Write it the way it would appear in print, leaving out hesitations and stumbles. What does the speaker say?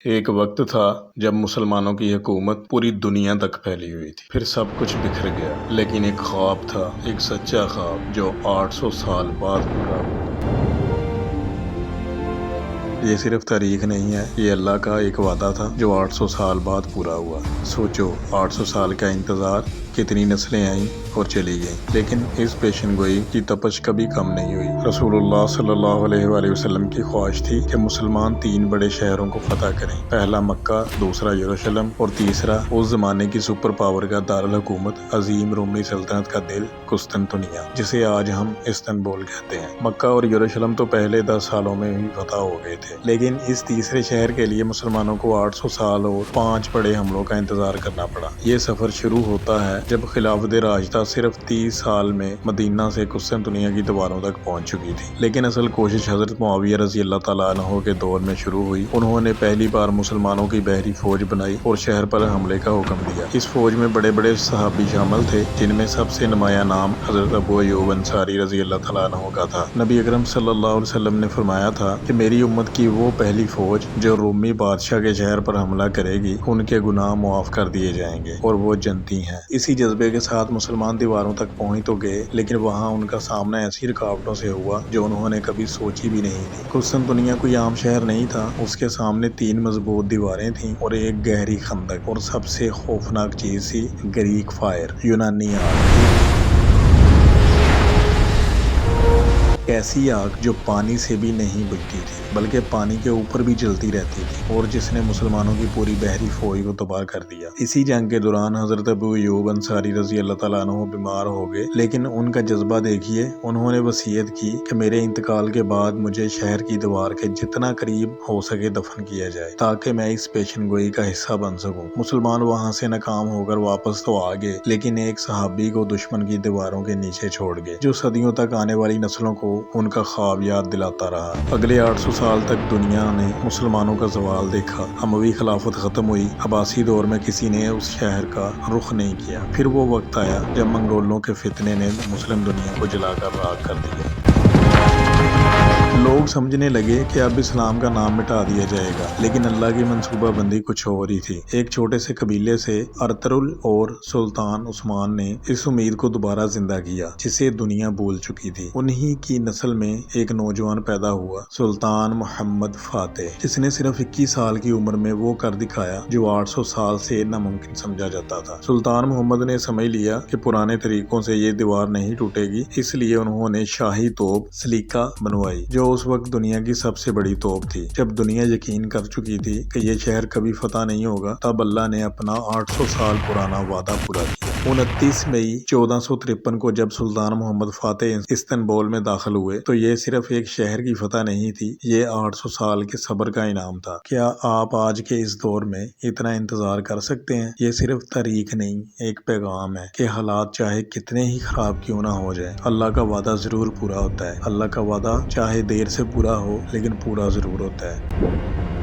ایک وقت تھا جب مسلمانوں کی حکومت پوری دنیا تک پھیلی ہوئی تھی، پھر سب کچھ بکھر گیا، لیکن ایک خواب تھا، ایک سچا خواب جو 800 سال بعد پورا ہوا۔ یہ صرف تاریخ نہیں ہے، یہ اللہ کا ایک وعدہ تھا جو 800 سال بعد پورا ہوا۔ سوچو، 800 سال کا انتظار، کتنی نسلیں آئیں اور چلی گئیں، لیکن اس پیشن گوئی کی تپش کبھی کم نہیں ہوئی۔ رسول اللہ صلی اللہ علیہ وآلہ وسلم کی خواہش تھی کہ مسلمان 3 بڑے شہروں کو فتح کریں، پہلا مکہ، دوسرا یروشلم اور تیسرا اس زمانے کی سپر پاور کا دارالحکومت، عظیم رومی سلطنت کا دل، قسطنطنیہ، جسے آج ہم استنبول کہتے ہیں۔ مکہ اور یروشلم تو پہلے 10 سالوں میں ہی فتح ہو گئے تھے، لیکن اس تیسرے شہر کے لیے مسلمانوں کو 800 سال اور 5 بڑے حملوں کا انتظار کرنا پڑا۔ یہ سفر شروع ہوتا ہے جب خلافت راشدہ صرف 30 سال میں مدینہ سے قسطنطنیہ کی دیواروں تک پہنچ چکی تھی، لیکن اصل کوشش حضرت معاویہ رضی اللہ تعالیٰ عنہ کے دور میں شروع ہوئی۔ انہوں نے پہلی بار مسلمانوں کی بحری فوج بنائی اور شہر پر حملے کا حکم دیا۔ اس فوج میں بڑے بڑے صحابی شامل تھے، جن میں سب سے نمایاں نام حضرت ابو ایوب انصاری رضی اللہ تعالیٰ عنہ کا تھا۔ نبی اکرم صلی اللہ علیہ وسلم نے فرمایا تھا کہ میری امت کی وہ پہلی فوج جو رومی بادشاہ کے شہر پر حملہ کرے گی، ان کے گناہ معاف کر دیے جائیں گے اور وہ جنتی ہیں۔ اسی جذبے کے ساتھ مسلمان دیواروں تک پہنچ تو گئے، لیکن وہاں ان کا سامنا ایسی رکاوٹوں سے ہوا جو انہوں نے کبھی سوچی بھی نہیں تھی۔ قسطنطنیہ کوئی عام شہر نہیں تھا، اس کے سامنے 3 مضبوط دیواریں تھیں اور ایک گہری خندق، اور سب سے خوفناک چیز تھی گریک فائر، یونانی آگ۔ ایسی آگ جو پانی سے بھی نہیں بجھتی تھی بلکہ پانی کے اوپر بھی جلتی رہتی تھی، اور جس نے مسلمانوں کی پوری بحری فوج کو تباہ کر دیا۔ اسی جنگ کے دوران حضرت ابو ایوب انصاری رضی اللہ تعالیٰ عنہ بیمار ہو گئے، لیکن ان کا جذبہ دیکھیے، انہوں نے وصیت کی کہ میرے انتقال کے بعد مجھے شہر کی دیوار کے جتنا قریب ہو سکے دفن کیا جائے، تاکہ میں اس پیشن گوئی کا حصہ بن سکوں۔ مسلمان وہاں سے ناکام ہو کر واپس تو آ گئے، لیکن ایک صحابی کو دشمن کی دیواروں کے نیچے چھوڑ گئے، جو صدیوں تک آنے والی نسلوں کو ان کا خواب یاد دلاتا رہا۔ اگلے 800 سال تک دنیا نے مسلمانوں کا زوال دیکھا۔ اموی خلافت ختم ہوئی، عباسی دور میں کسی نے اس شہر کا رخ نہیں کیا۔ پھر وہ وقت آیا جب منگولوں کے فتنے نے مسلم دنیا کو جلا کر راکھ کر دیا۔ لوگ سمجھنے لگے کہ اب اسلام کا نام مٹا دیا جائے گا، لیکن اللہ کی منصوبہ بندی کچھ اور ہی تھی۔ ایک چھوٹے سے قبیلے سے ارطغرل اور سلطان عثمان نے اس امید کو دوبارہ زندہ کیا جسے دنیا بھول چکی تھی۔ انہی کی نسل میں ایک نوجوان پیدا ہوا، سلطان محمد فاتح، جس نے صرف 21 سال کی عمر میں وہ کر دکھایا جو 800 سال سے ناممکن سمجھا جاتا تھا۔ سلطان محمد نے سمجھ لیا کہ پرانے طریقوں سے یہ دیوار نہیں ٹوٹے گی، اس لیے انہوں نے شاہی توپ سلیقہ بنوائی، جو اس وقت دنیا کی سب سے بڑی توپ تھی۔ جب دنیا یقین کر چکی تھی کہ یہ شہر کبھی فتح نہیں ہوگا، تب اللہ نے اپنا 800 سال پرانا وعدہ پورا کیا۔ 29 مئی 1453 کو جب سلطان محمد فاتح استنبول میں داخل ہوئے تو یہ صرف ایک شہر کی فتح نہیں تھی، یہ 800 سال کے صبر کا انعام تھا۔ کیا آپ آج کے اس دور میں اتنا انتظار کر سکتے ہیں؟ یہ صرف تاریخ نہیں، ایک پیغام ہے کہ حالات چاہے کتنے ہی خراب کیوں نہ ہو جائے، اللہ کا وعدہ ضرور پورا ہوتا ہے۔ اللہ کا وعدہ چاہے دیر سے پورا ہو، لیکن پورا ضرور ہوتا ہے۔